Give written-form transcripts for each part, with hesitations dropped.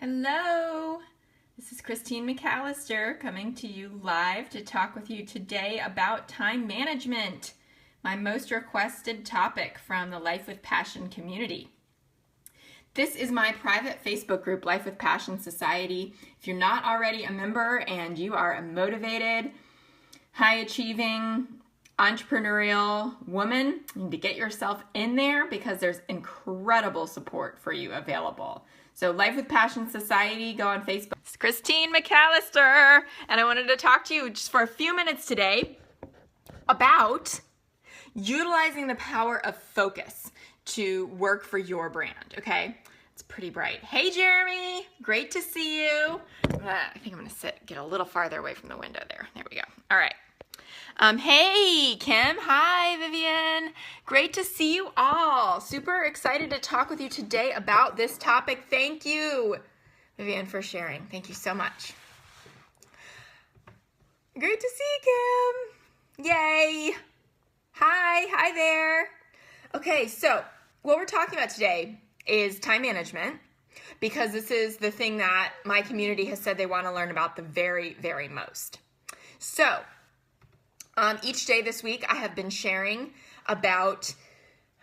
Hello, this is Christine McAlister coming to you live to talk with you today about time management, my most requested topic from the Life with Passion community. This is my private Facebook group, Life with Passion Society. If you're not already a member and you are a motivated, high-achieving, entrepreneurial woman, you need to get yourself in there because there's incredible support for you available. So Life with Passion Society, go on Facebook. It's Christine McAlister, and I wanted to talk to you just for a few minutes today about utilizing the power of focus to work for your brand, okay? It's pretty bright. Hey, Jeremy, great to see you. I think I'm gonna get a little farther away from the window there. There we go. All right. Hey, Kim. Hi, Vivian. Great to see you all. Super excited to talk with you today about this topic. Thank you, Vivian, for sharing. Thank you so much. Great to see you, Kim. Yay. Hi there. Okay, so what we're talking about today is time management, because this is the thing that my community has said they want to learn about the very, very most. So, each day this week, I have been sharing about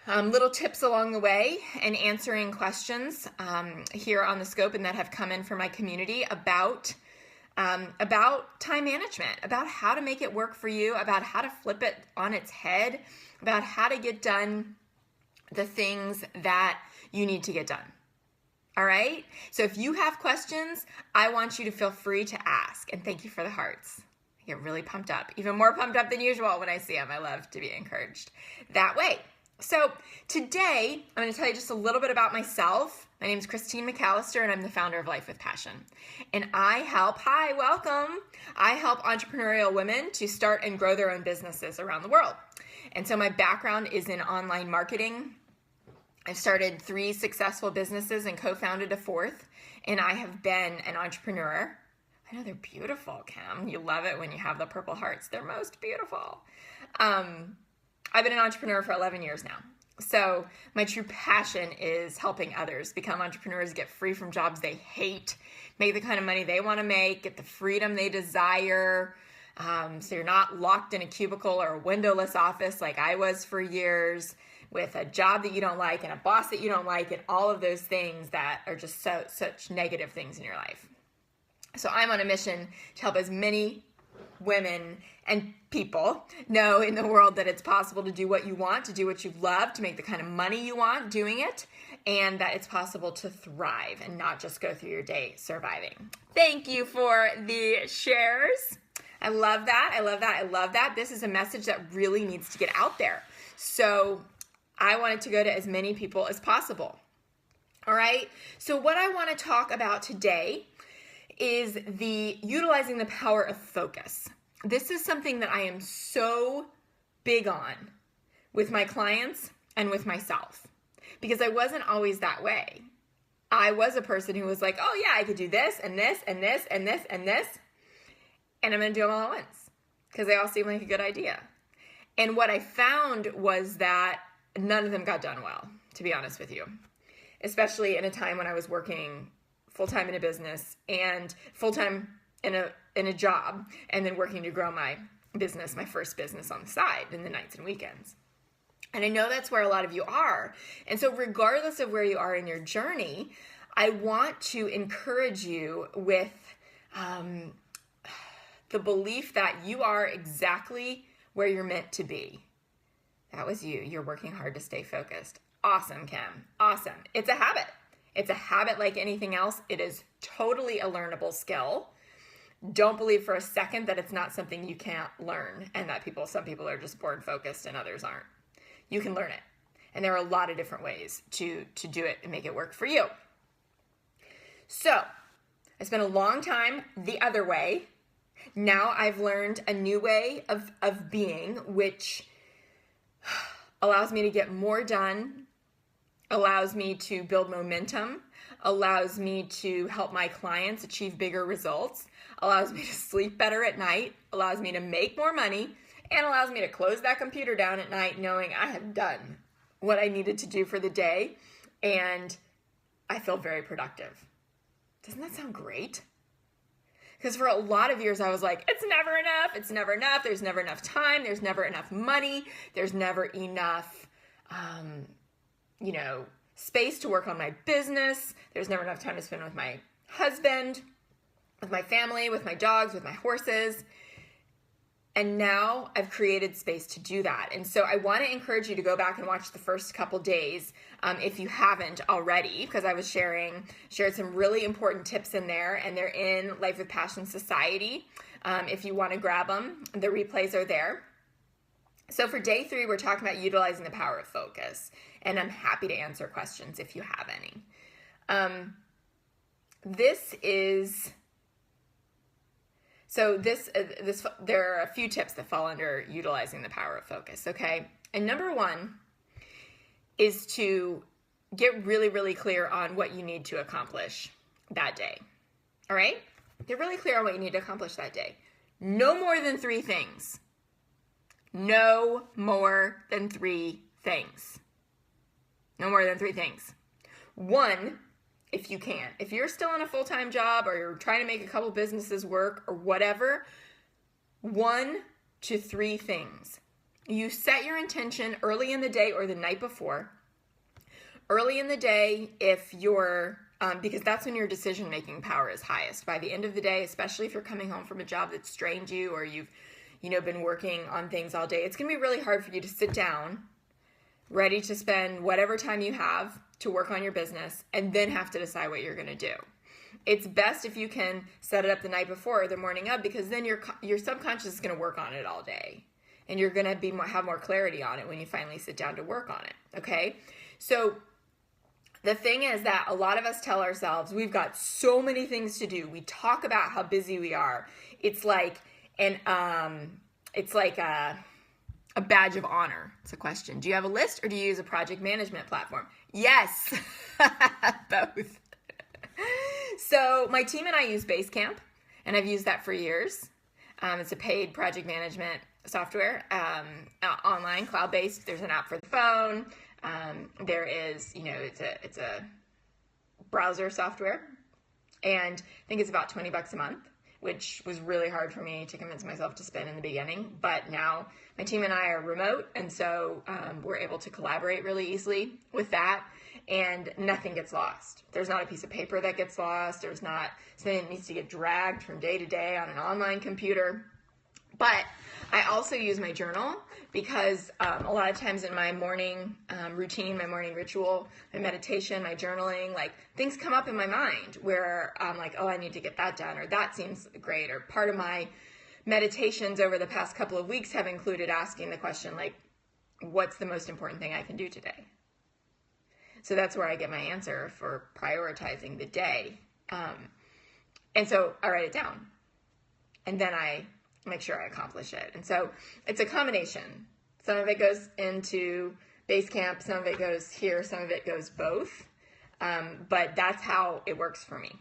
little tips along the way and answering questions here on the scope and that have come in from my community about time management, about how to make it work for you, about how to flip it on its head, about how to get done the things that you need to get done. All right? So if you have questions, I want you to feel free to ask. And thank you for the hearts. Get really pumped up, even more pumped up than usual when I see them. I love to be encouraged that way. So today, I'm going to tell you just a little bit about myself. My name is Christine McAlister, and I'm the founder of Life with Passion. And I help entrepreneurial women to start and grow their own businesses around the world. And so my background is in online marketing. I've started 3 successful businesses and co-founded a 4th, and I have been an entrepreneur. I know they're beautiful, Kim. You love it when you have the purple hearts. They're most beautiful. I've been an entrepreneur for 11 years now. So my true passion is helping others become entrepreneurs, get free from jobs they hate, make the kind of money they want to make, get the freedom they desire. So you're not locked in a cubicle or a windowless office like I was for years, with a job that you don't like and a boss that you don't like and all of those things that are just such negative things in your life. So I'm on a mission to help as many women and people know in the world that it's possible to do what you want, to do what you love, to make the kind of money you want doing it, and that it's possible to thrive and not just go through your day surviving. Thank you for the shares. I love that. I love that. I love that. This is a message that really needs to get out there. So I want it to go to as many people as possible. All right. So what I want to talk about today is utilizing the power of focus. This is something that I am so big on with my clients and with myself, because I wasn't always that way. I was a person who was like, oh yeah, I could do this and this and this and this and this, and I'm going to do them all at once because they all seem like a good idea. And what I found was that none of them got done well, to be honest with you, especially in a time when I was working full-time in a business and full-time in a job, and then working to grow my business, my first business on the side in the nights and weekends. And I know that's where a lot of you are. And so regardless of where you are in your journey, I want to encourage you with the belief that you are exactly where you're meant to be. That was you. You're working hard to stay focused. Awesome, Kim. Awesome. It's a habit. It's a habit like anything else. It is totally a learnable skill. Don't believe for a second that it's not something you can't learn and that some people are just born focused and others aren't. You can learn it. And there are a lot of different ways to do it and make it work for you. So I spent a long time the other way. Now I've learned a new way of being, which allows me to get more done, allows me to build momentum, allows me to help my clients achieve bigger results, allows me to sleep better at night, allows me to make more money, and allows me to close that computer down at night knowing I have done what I needed to do for the day, and I feel very productive. Doesn't that sound great? Because for a lot of years I was like, it's never enough. It's never enough. There's never enough time. There's never enough money. There's never enough, space to work on my business. There's never enough time to spend with my husband, with my family, with my dogs, with my horses. And now I've created space to do that. And so I want to encourage you to go back and watch the first couple days if you haven't already, because I was shared some really important tips in there, and they're in Life with Passion Society. If you want to grab them, the replays are there. So for day 3, we're talking about utilizing the power of focus, and I'm happy to answer questions if you have any. There are a few tips that fall under utilizing the power of focus, okay? And number 1 is to get really, really clear on what you need to accomplish that day, all right? Get really clear on what you need to accomplish that day. No more than 3 things. No more than 3 things. No more than 3 things. 1, if you can. If you're still in a full-time job or you're trying to make a couple businesses work or whatever, 1 to 3 things. You set your intention early in the day or the night before. Early in the day, if you're, because that's when your decision-making power is highest. By the end of the day, especially if you're coming home from a job that's strained you or you've, been working on things all day, it's going to be really hard for you to sit down, ready to spend whatever time you have to work on your business, and then have to decide what you're going to do. It's best if you can set it up the night before or the morning of, because then your subconscious is going to work on it all day, and you're going to have more clarity on it when you finally sit down to work on it, okay? So the thing is that a lot of us tell ourselves we've got so many things to do. We talk about how busy we are. It's like a badge of honor. It's a question. Do you have a list or do you use a project management platform? Yes, both. So my team and I use Basecamp, and I've used that for years. It's a paid project management software, online, cloud-based. There's an app for the phone. There is, it's a browser software, and I think it's about $20 a month, which was really hard for me to convince myself to spend in the beginning. But now my team and I are remote, and so we're able to collaborate really easily with that, and nothing gets lost. There's not a piece of paper that gets lost. There's not something that needs to get dragged from day to day on an online computer. But I also use my journal because a lot of times in my morning routine, my morning ritual, my meditation, my journaling, like things come up in my mind where I'm like, oh, I need to get that done, or that seems great. Or part of my meditations over the past couple of weeks have included asking the question, like, what's the most important thing I can do today? So that's where I get my answer for prioritizing the day. And so I write it down, and then I make sure I accomplish it. And so it's a combination. Some of it goes into Basecamp, some of it goes here, some of it goes both. But that's how it works for me.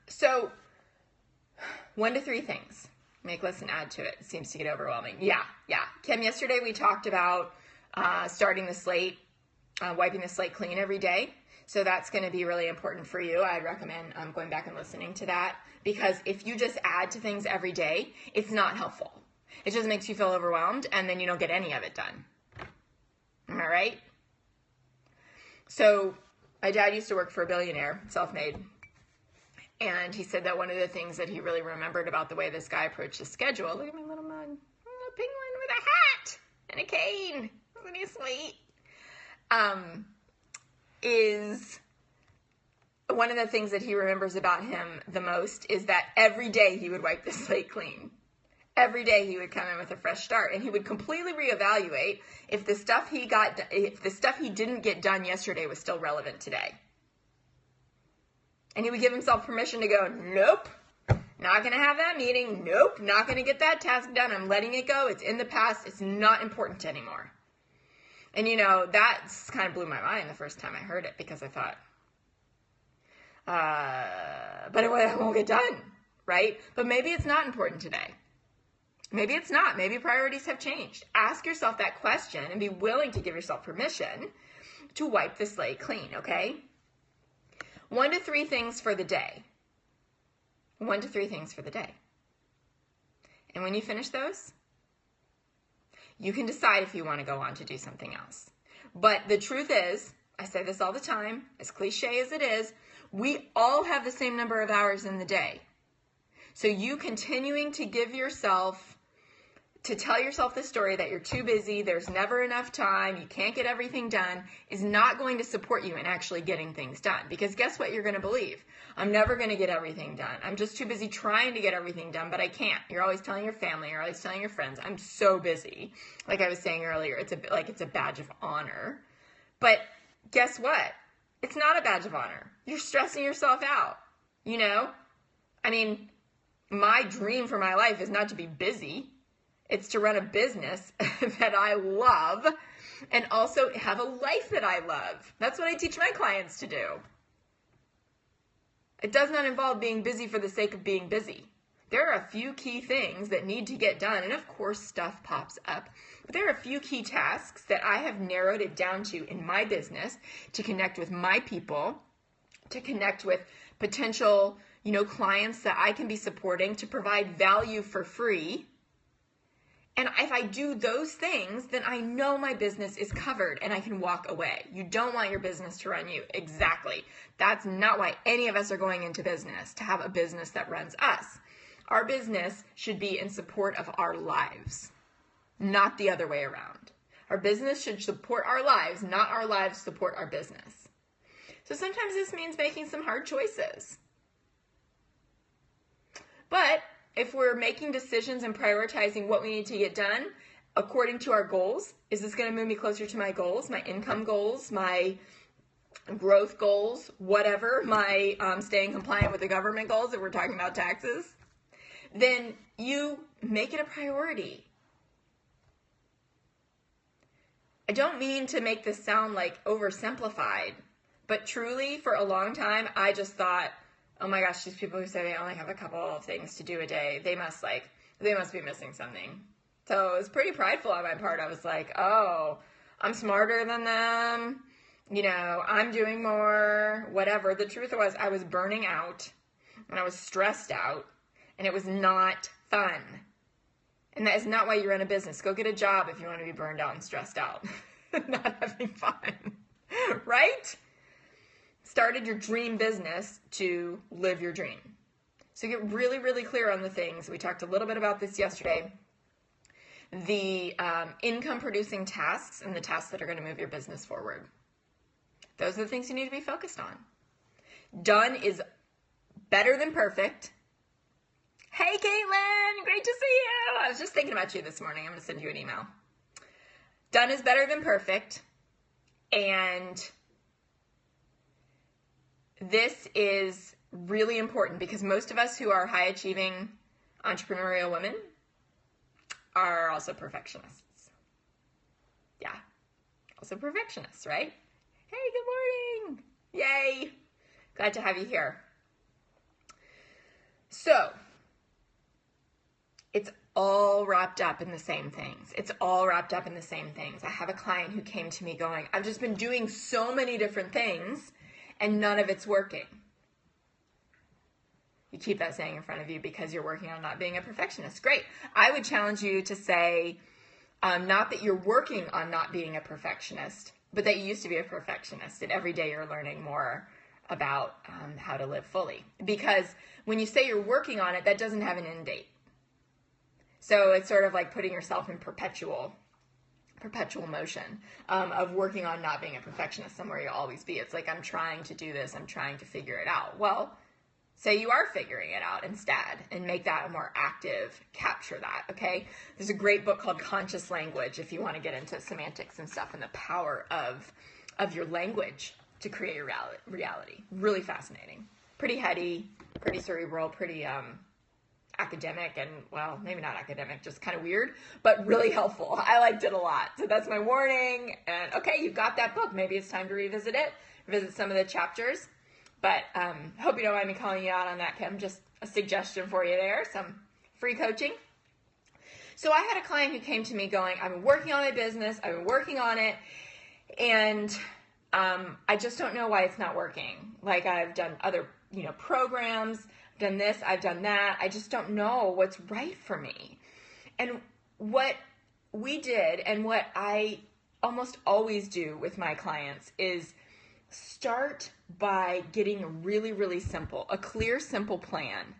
So 1 to 3 things. Make lists and add to it. It seems to get overwhelming. Yeah. Kim, yesterday we talked about starting the slate, wiping the slate clean every day. So that's going to be really important for you. I'd recommend going back and listening to that, because if you just add to things every day, it's not helpful. It just makes you feel overwhelmed, and then you don't get any of it done. Am I right? So my dad used to work for a billionaire, self-made, and he said that one of the things that he really remembered about the way this guy approached his schedule, look at my little mug, a penguin with a hat and a cane, isn't he sweet? Is one of the things that he remembers about him the most is that every day he would wipe the slate clean. Every day he would come in with a fresh start, and he would completely reevaluate if the stuff he didn't get done yesterday was still relevant today. And he would give himself permission to go, nope, not going to have that meeting. Nope, not going to get that task done. I'm letting it go. It's in the past. It's not important anymore. And, that kind of blew my mind the first time I heard it, because I thought, but it won't get done, right? But maybe it's not important today. Maybe it's not. Maybe priorities have changed. Ask yourself that question and be willing to give yourself permission to wipe the slate clean, okay? 1 to 3 things for the day. 1 to 3 things for the day. And when you finish those, you can decide if you want to go on to do something else. But the truth is, I say this all the time, as cliche as it is, we all have the same number of hours in the day. So you continuing to tell yourself the story that you're too busy, there's never enough time, you can't get everything done, is not going to support you in actually getting things done. Because guess what you're going to believe? I'm never going to get everything done. I'm just too busy trying to get everything done, but I can't. You're always telling your family, you're always telling your friends, I'm so busy. Like I was saying earlier, it's a badge of honor. But guess what? It's not a badge of honor. You're stressing yourself out, you know? I mean, my dream for my life is not to be busy. It's to run a business that I love and also have a life that I love. That's what I teach my clients to do. It does not involve being busy for the sake of being busy. There are a few key things that need to get done, and of course stuff pops up. But there are a few key tasks that I have narrowed it down to in my business to connect with my people, to connect with potential, clients that I can be supporting, to provide value for free. And if I do those things, then I know my business is covered and I can walk away. You don't want your business to run you. Exactly. That's not why any of us are going into business, to have a business that runs us. Our business should be in support of our lives, not the other way around. Our business should support our lives, not our lives support our business. So sometimes this means making some hard choices. But if we're making decisions and prioritizing what we need to get done according to our goals, is this going to move me closer to my goals, my income goals, my growth goals, whatever, my staying compliant with the government goals if we're talking about taxes, then you make it a priority. I don't mean to make this sound like oversimplified, but truly for a long time I just thought, oh my gosh, these people who say they only have a couple of things to do a day, they must be missing something. So it was pretty prideful on my part. I was like, oh, I'm smarter than them. I'm doing more, whatever. The truth was I was burning out and I was stressed out and it was not fun. And that is not why you run a business. Go get a job if you want to be burned out and stressed out. Not having fun, right? Started your dream business to live your dream. So get really, really clear on the things. We talked a little bit about this yesterday. The income producing tasks and the tasks that are going to move your business forward. Those are the things you need to be focused on. Done is better than perfect. Hey, Caitlin, great to see you. I was just thinking about you this morning. I'm going to send you an email. Done is better than perfect. And this is really important because most of us who are high achieving entrepreneurial women are also perfectionists. Yeah, also perfectionists, right? Hey, good morning. Yay. Glad to have you here. So, it's all wrapped up in the same things. I have a client who came to me going, I've just been doing so many different things and none of it's working. You keep that saying in front of you because you're working on not being a perfectionist. Great. I would challenge you to say, not that you're working on not being a perfectionist, but that you used to be a perfectionist and every day you're learning more about how to live fully. Because when you say you're working on it, that doesn't have an end date. So it's sort of like putting yourself in perpetual motion of working on not being a perfectionist. Somewhere you'll always be. It's like, I'm trying to do this. I'm trying to figure it out. Well, say you are figuring it out instead and make that a more active, capture that, okay? There's a great book called Conscious Language if you want to get into semantics and stuff and the power of your language to create your reality. Really fascinating. Pretty heady, pretty cerebral, pretty academic and, well, maybe not academic, just kind of weird, but really helpful. I liked it a lot. So that's my warning. And okay, you've got that book. Maybe it's time to revisit some of the chapters. But hope you don't mind me calling you out on that, Kim. Just a suggestion for you there, some free coaching. So I had a client who came to me going, I've been working on my business, I've been working on it, and I just don't know why it's not working. Like I've done other, programs, done this, I've done that. I just don't know what's right for me. And what we did and what I almost always do with my clients is start by getting really, really simple. A clear, simple plan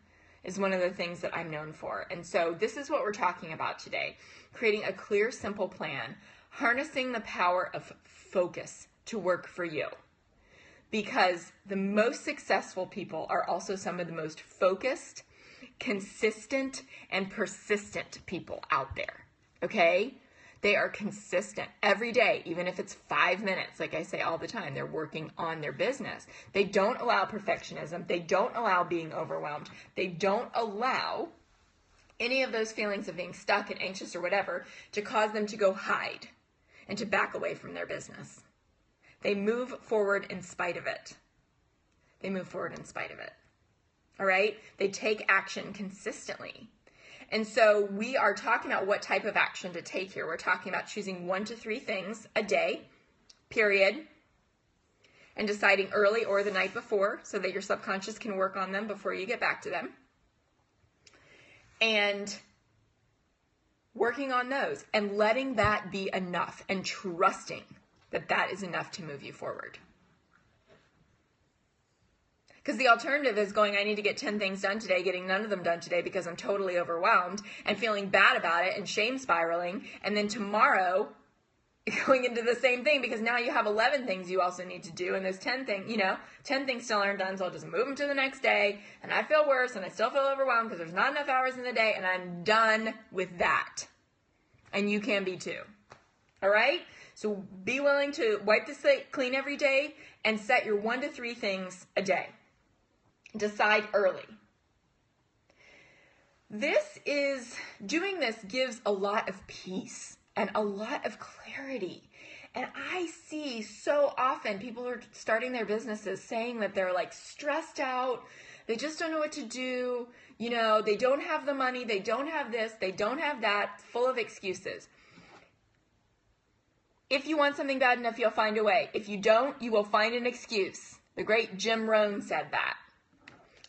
is one of the things that I'm known for. And so this is what we're talking about today. Creating a clear, simple plan, harnessing the power of focus to work for you. Because the most successful people are also some of the most focused, consistent, and persistent people out there. Okay? They are consistent every day, even if it's 5 minutes. Like I say all the time, they're working on their business. They don't allow perfectionism. They don't allow being overwhelmed. They don't allow any of those feelings of being stuck and anxious or whatever to cause them to go hide and to back away from their business. They move forward in spite of it. They move forward in spite of it. All right? They take action consistently. And so we are talking about what type of action to take here. We're talking about choosing 1 to 3 things a day, period, and deciding early or the night before so that your subconscious can work on them before you get back to them. And working on those and letting that be enough and trusting that that is enough to move you forward. Because the alternative is going, I need to get 10 things done today, getting none of them done today because I'm totally overwhelmed and feeling bad about it and shame spiraling. And then tomorrow going into the same thing because now you have 11 things you also need to do. And those 10 things, 10 things still aren't done. So I'll just move them to the next day. And I feel worse and I still feel overwhelmed because there's not enough hours in the day. And I'm done with that. And you can be too. All right? So be willing to wipe the slate clean every day and set your 1 to 3 things a day. Decide early. Doing this gives a lot of peace and a lot of clarity. And I see so often people who are starting their businesses saying that they're like stressed out. They just don't know what to do. They don't have the money. They don't have this. They don't have that. Full of excuses. If you want something bad enough, you'll find a way. If you don't, you will find an excuse. The great Jim Rohn said that.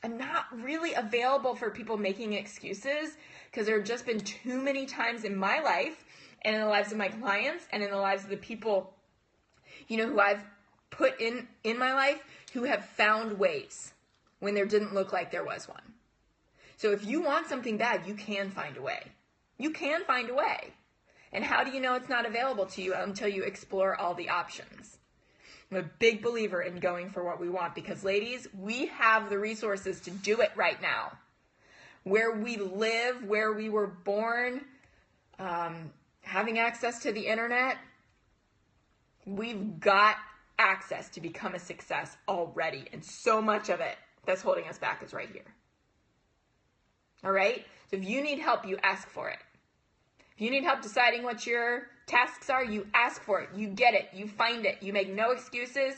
I'm not really available for people making excuses because there have just been too many times in my life and in the lives of my clients and in the lives of the people, who I've put in my life who have found ways when there didn't look like there was one. So if you want something bad, you can find a way. You can find a way. And how do you know it's not available to you until you explore all the options? I'm a big believer in going for what we want because, ladies, we have the resources to do it right now. Where we live, where we were born, having access to the internet, we've got access to become a success already. And so much of it that's holding us back is right here. All right? So if you need help, you ask for it. If you need help deciding what your tasks are, you ask for it. You get it. You find it. You make no excuses.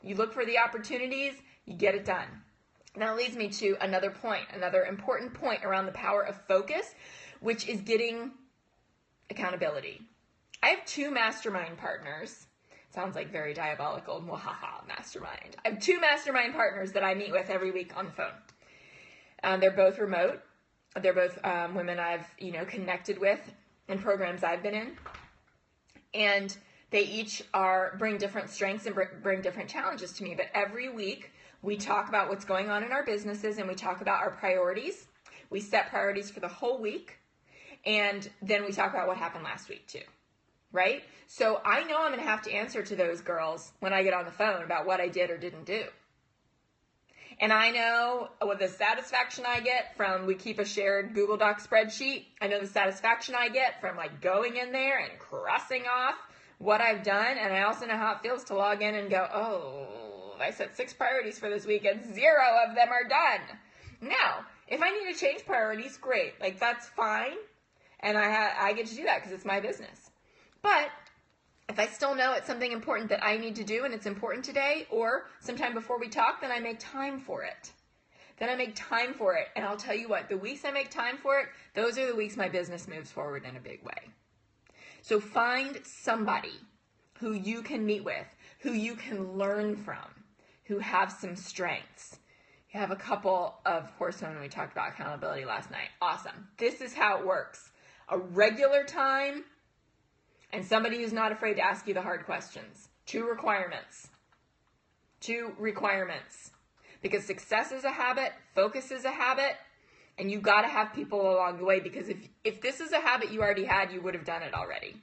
You look for the opportunities. You get it done. That leads me to another point, another important point around the power of focus, which is getting accountability. I have 2 mastermind partners. Sounds like very diabolical. Mwahaha, mastermind. I have 2 mastermind partners that I meet with every week on the phone. They're both remote. They're both women I've, connected with in programs I've been in. And they each bring different strengths and bring different challenges to me. But every week we talk about what's going on in our businesses and we talk about our priorities. We set priorities for the whole week. And then we talk about what happened last week too. Right? So I know I'm going to have to answer to those girls when I get on the phone about what I did or didn't do. And I know what the satisfaction I get from, we keep a shared Google Doc spreadsheet. I know the satisfaction I get from like going in there and crossing off what I've done. And I also know how it feels to log in and go, oh, I set 6 priorities for this week and 0 of them are done. Now, if I need to change priorities, great. Like that's fine. And I get to do that because it's my business. But if I still know it's something important that I need to do and it's important today or sometime before we talk, then I make time for it. And I'll tell you what, the weeks I make time for it, those are the weeks my business moves forward in a big way. So find somebody who you can meet with, who you can learn from, who have some strengths. You have a couple of horsemen. We talked about accountability last night. Awesome. This is how it works. A regular time and somebody who's not afraid to ask you the hard questions. Two requirements. Because success is a habit, focus is a habit, and you got to have people along the way, because if this is a habit you already had, you would have done it already.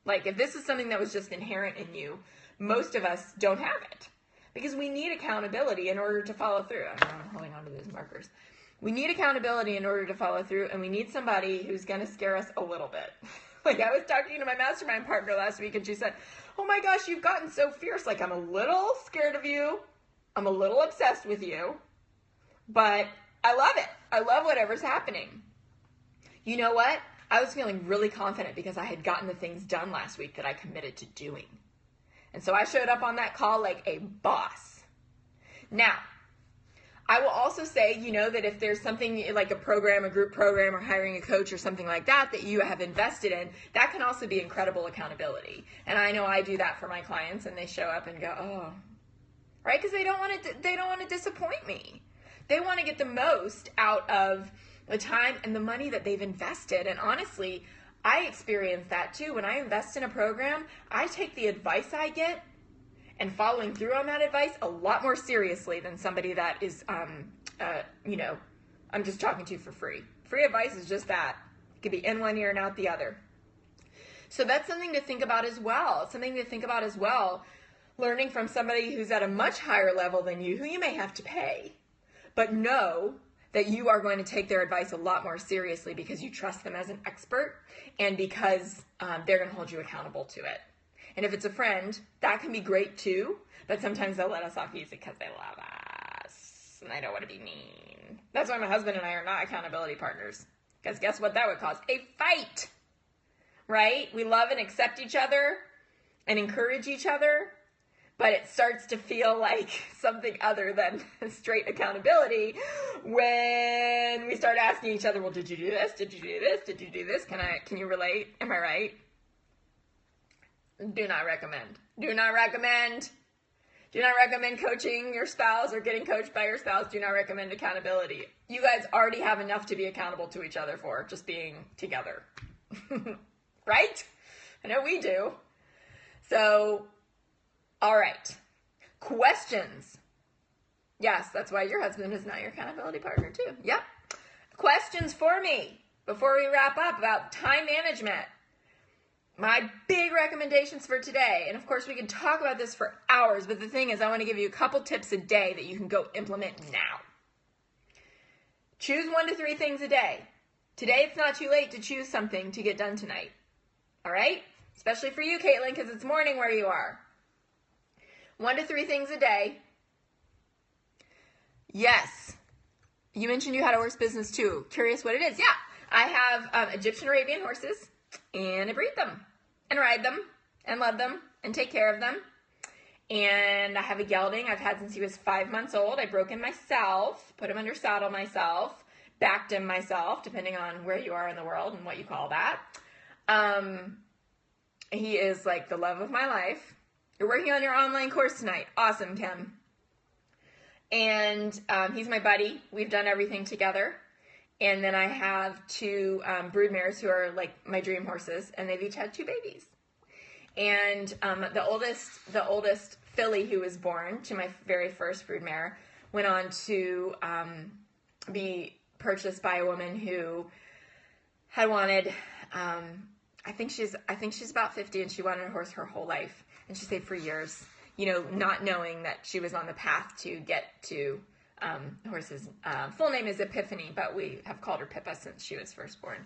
Like if this is something that was just inherent in you, most of us don't have it, because we need accountability in order to follow through. I'm holding on to those markers. We need accountability in order to follow through, and we need somebody who's going to scare us a little bit. Like I was talking to my mastermind partner last week, and she said, "Oh my gosh, you've gotten so fierce. Like I'm a little scared of you. I'm a little obsessed with you, but I love it. I love whatever's happening." You know what? I was feeling really confident because I had gotten the things done last week that I committed to doing. And so I showed up on that call like a boss. Now, I will also say, that if there's something like a program, a group program, or hiring a coach or something like that that you have invested in, that can also be incredible accountability. And I know I do that for my clients, and they show up and go, "Oh," right? Because they don't want to disappoint me. They want to get the most out of the time and the money that they've invested. And honestly, I experience that too. When I invest in a program, I take the advice I get and following through on that advice a lot more seriously than somebody that is, I'm just talking to for free. Free advice is just that. It could be in one ear and out the other. So that's something to think about as well. Learning from somebody who's at a much higher level than you, who you may have to pay, but know that you are going to take their advice a lot more seriously because you trust them as an expert, and because they're going to hold you accountable to it. And if it's a friend, that can be great too, but sometimes they'll let us off easy because they love us, and I don't want to be mean. That's why my husband and I are not accountability partners, because guess what that would cause? A fight, right? We love and accept each other and encourage each other, but it starts to feel like something other than straight accountability when we start asking each other, "Well, did you do this? Did you do this? Did you do this? Can you relate? Am I right?" Do not recommend. Do not recommend. Do not recommend coaching your spouse or getting coached by your spouse. Do not recommend accountability. You guys already have enough to be accountable to each other for, just being together. Right? I know we do. So, all right. Questions. Yes, that's why your husband is not your accountability partner too. Yep. Questions for me before we wrap up about time management. My big recommendations for today, and of course we can talk about this for hours, but the thing is I want to give you a couple tips a day that you can go implement now. Choose 1 to 3 things a day. Today it's not too late to choose something to get done tonight. All right? Especially for you, Caitlin, because it's morning where you are. 1 to 3 things a day. Yes. You mentioned you had a horse business too. Curious what it is. Yeah. I have Egyptian Arabian horses, and I breed them and ride them and love them and take care of them. And I have a gelding I've had since he was 5 months old. I broke him myself, put him under saddle myself, backed him myself, depending on where you are in the world and what you call that. He is like the love of my life. You're working on your online course tonight. Awesome, Kim. And he's my buddy. We've done everything together. And then I have 2 brood mares who are like my dream horses, and they've each had 2 babies. And the oldest filly who was born to my very first brood mare went on to be purchased by a woman who had wanted, I think she's about 50, and she wanted a horse her whole life. And she stayed for years, not knowing that she was on the path to get to horses. Full name is Epiphany, but we have called her Pippa since she was first born,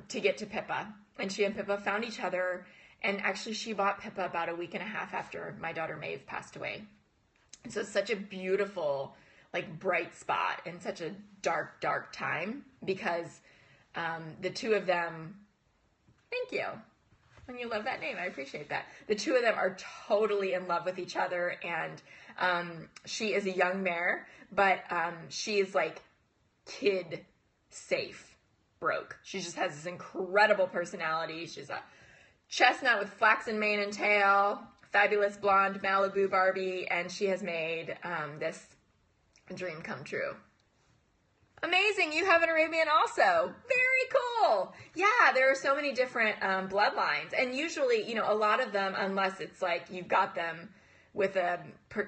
to get to Pippa. And she and Pippa found each other, and actually she bought Pippa about a week and a half after my daughter Maeve passed away. And so it's such a beautiful, like, bright spot in such a dark, dark time, because the 2 of them, thank you. When you love that name, I appreciate that. The 2 of them are totally in love with each other, and she is a young mare, but she is like kid safe broke. She just has this incredible personality. She's a chestnut with flaxen mane and tail, fabulous blonde Malibu Barbie, and she has made this dream come true. Amazing, you have an Arabian also. Very cool. Yeah, there are so many different bloodlines, and usually, a lot of them, unless it's like you've got them with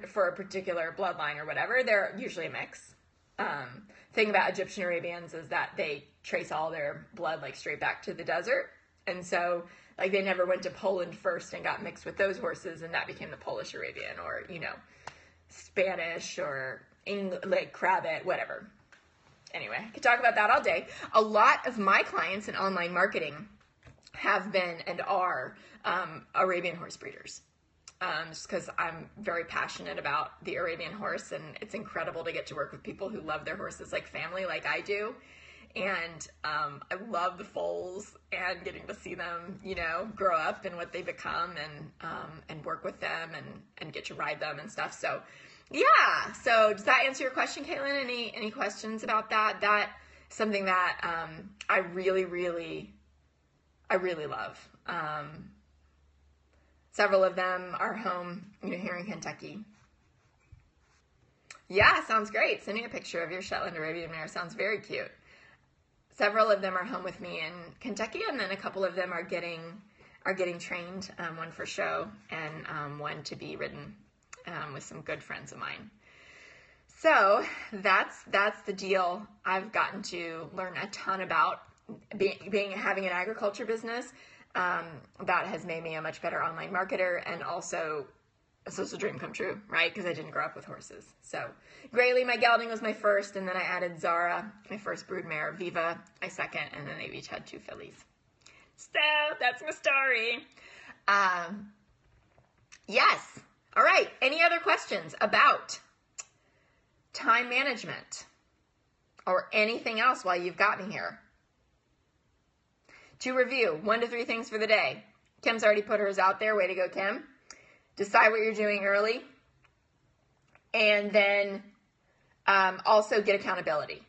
for a particular bloodline or whatever, they're usually a mix. Thing about Egyptian Arabians is that they trace all their blood like straight back to the desert, and so like they never went to Poland first and got mixed with those horses, and that became the Polish Arabian, or Spanish or like Crabbit, whatever. Anyway, I could talk about that all day. A lot of my clients in online marketing have been and are Arabian horse breeders. Just because I'm very passionate about the Arabian horse, and it's incredible to get to work with people who love their horses like family, like I do. And I love the foals and getting to see them, grow up and what they become, and work with them and get to ride them and stuff. So yeah. So does that answer your question, Caitlin? Any questions about that? That's something that I really, really love. Several of them are home, here in Kentucky. Yeah, sounds great. Sending a picture of your Shetland Arabian mare sounds very cute. Several of them are home with me in Kentucky, and then a couple of them are getting trained, one for show and one to be ridden with some good friends of mine. So that's the deal. I've gotten to learn a ton about having an agriculture business. That has made me a much better online marketer, and also a social dream come true, right? Because I didn't grow up with horses. So Grayling, my gelding, was my first, and then I added Zara, my first brood mare, Viva, my second, and then they each had 2 fillies. So that's my story. Yes. All right. Any other questions about time management or anything else while you've got me here? To review, 1 to 3 things for the day. Kim's already put hers out there. Way to go, Kim. Decide what you're doing early. And then also get accountability.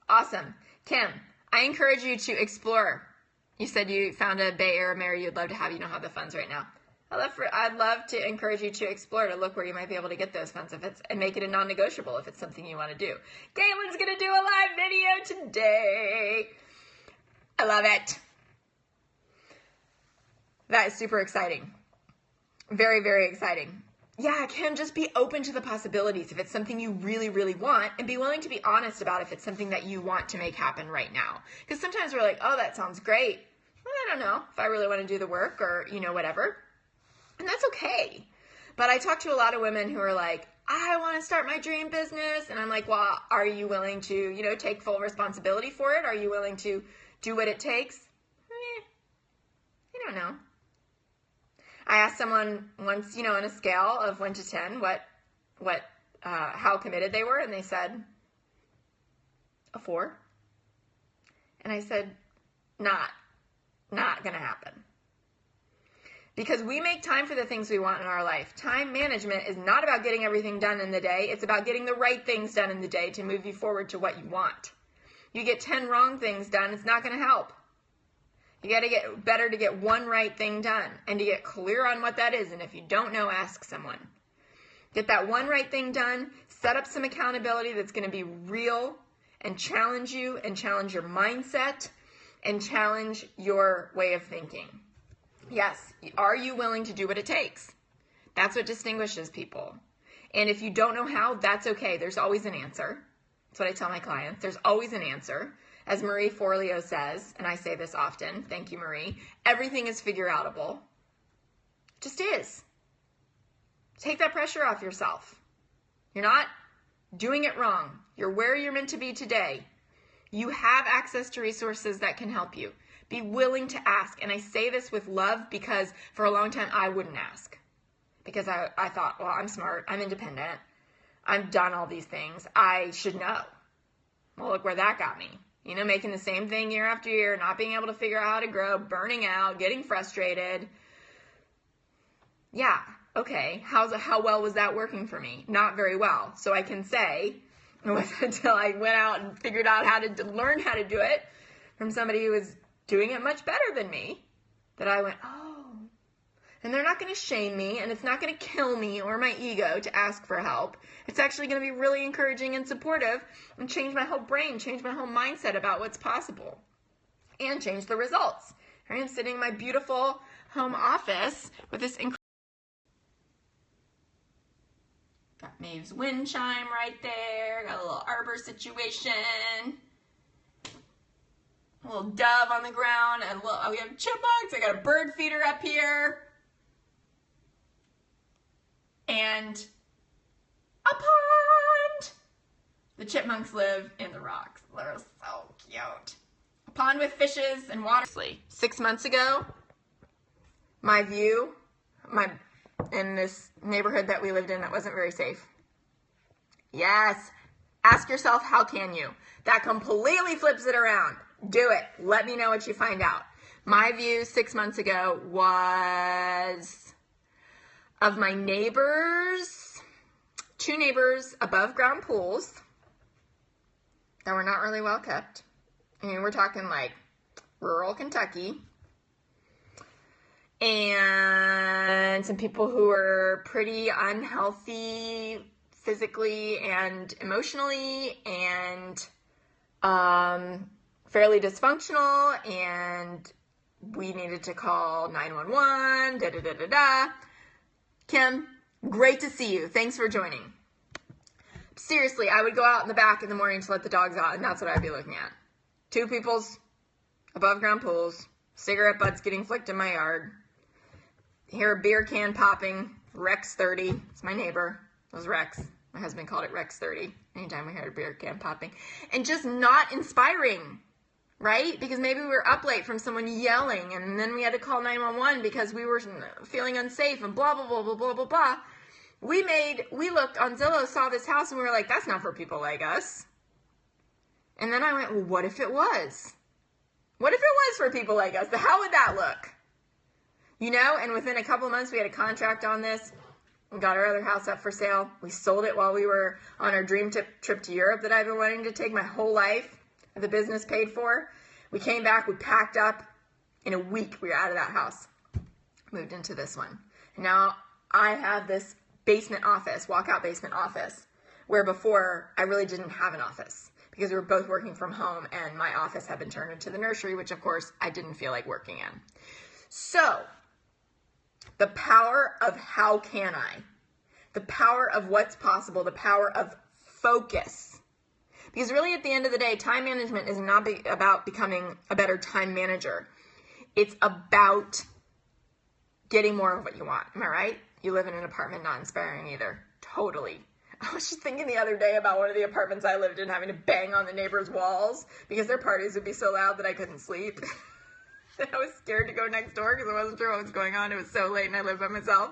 Awesome. Kim, I encourage you to explore. You said you found a Bay Area mare you'd love to have. You don't have the funds right now. I'd love to encourage you to explore, to look where you might be able to get those funds and make it a non-negotiable if it's something you want to do. Caitlin's going to do a live video today. I love it. That is super exciting. Very, very exciting. Yeah, Kim, just be open to the possibilities if it's something you really, really want, and be willing to be honest about if it's something that you want to make happen right now. Because sometimes we're like, oh, that sounds great. Well, I don't know if I really want to do the work, or, whatever. And that's okay. But I talk to a lot of women who are like, I want to start my dream business. And I'm like, well, are you willing to, take full responsibility for it? Are you willing to do what it takes? I don't know. I asked someone once, on a scale of 1 to 10, how committed they were, and they said a 4. And I said, not gonna happen. Because we make time for the things we want in our life. Time management is not about getting everything done in the day. It's about getting the right things done in the day to move you forward to what you want. You get 10 wrong things done, it's not gonna help. You got to get better to get 1 right thing done, and to get clear on what that is. And if you don't know, ask someone. Get that 1 right thing done. Set up some accountability that's going to be real and challenge you, and challenge your mindset, and challenge your way of thinking. Yes, are you willing to do what it takes? That's what distinguishes people. And if you don't know how, that's okay. There's always an answer. That's what I tell my clients. There's always an answer. As Marie Forleo says, and I say this often, thank you, Marie, everything is figure-outable. It just is. Take that pressure off yourself. You're not doing it wrong. You're where you're meant to be today. You have access to resources that can help you. Be willing to ask. And I say this with love, because for a long time I wouldn't ask. Because I thought, well, I'm smart, I'm independent, I've done all these things, I should know. Well, look where that got me. Making the same thing year after year, not being able to figure out how to grow, burning out, getting frustrated. Yeah, okay. How well was that working for me? Not very well. So I can say, it wasn't until I went out and figured out how to learn how to do it from somebody who was doing it much better than me, that I went, oh. And they're not going to shame me, and it's not going to kill me or my ego to ask for help. It's actually going to be really encouraging and supportive and change my whole brain, change my whole mindset about what's possible, and change the results. Here I am sitting in my beautiful home office with this got Maeve's wind chime right there, got a little arbor situation, a little dove on the ground, and we have chipmunks, I got a bird feeder up here, and a pond. The chipmunks live in the rocks. They're so cute. A pond with fishes and water. 6 months ago, my view, in this neighborhood that we lived in that wasn't very safe. Yes. Ask yourself, how can you? That completely flips it around. Do it. Let me know what you find out. My view 6 months ago was of my neighbors, 2 neighbors above ground pools that were not really well kept. I mean, we're talking like rural Kentucky. And some people who were pretty unhealthy physically and emotionally, and fairly dysfunctional, and we needed to call 911, da-da-da-da-da. Kim, great to see you. Thanks for joining. Seriously, I would go out in the back in the morning to let the dogs out, and that's what I'd be looking at. 2 people's above ground pools, cigarette butts getting flicked in my yard, hear a beer can popping, Rex 30, it's my neighbor, it was Rex. My husband called it Rex 30 anytime we heard a beer can popping. And just not inspiring, right? Because maybe we were up late from someone yelling, and then we had to call 911 because we were feeling unsafe and blah, blah, blah, blah, blah, blah, blah. We looked on Zillow, saw this house, and we were like, that's not for people like us. And then I went, well, what if it was? What if it was for people like us? How would that look? You know, and within a couple months, we had a contract on this. We got our other house up for sale. We sold it while we were on our dream trip to Europe that I've been wanting to take my whole life. The business paid for. We came back, we packed up. In a week, we were out of that house. Moved into this one. Now, I have this basement office, walkout basement office, where before I really didn't have an office because we were both working from home, and my office had been turned into the nursery, which of course I didn't feel like working in. So, the power of how can I? The power of what's possible, the power of focus. Because really at the end of the day, time management is not about becoming a better time manager. It's about getting more of what you want. Am I right? You live in an apartment, not inspiring either. Totally. I was just thinking the other day about one of the apartments I lived in having to bang on the neighbors' walls because their parties would be so loud that I couldn't sleep. I was scared to go next door because I wasn't sure what was going on. It was so late and I lived by myself.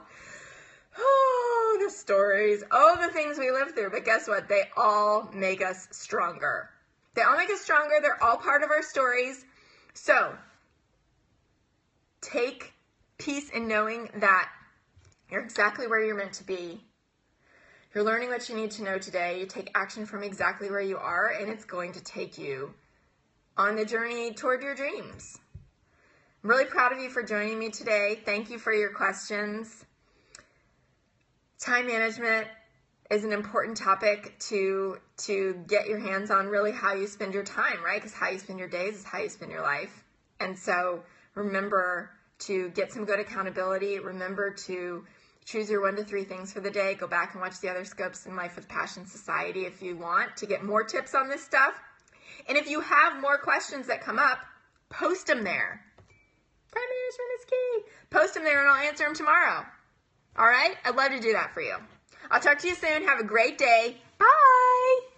Oh, the stories. Oh, the things we live through. But guess what? They all make us stronger. They all make us stronger. They're all part of our stories. So, take peace in knowing that you're exactly where you're meant to be. You're learning what you need to know today. You take action from exactly where you are, and it's going to take you on the journey toward your dreams. I'm really proud of you for joining me today. Thank you for your questions. Time management is an important topic to get your hands on, really how you spend your time, right? Because how you spend your days is how you spend your life. And so remember to get some good accountability. Remember to choose your 1 to 3 things for the day. Go back and watch the other scopes in Life with Passion Society if you want to get more tips on this stuff. And if you have more questions that come up, post them there. Time management is key. Post them there and I'll answer them tomorrow. All right? I'd love to do that for you. I'll talk to you soon. Have a great day. Bye.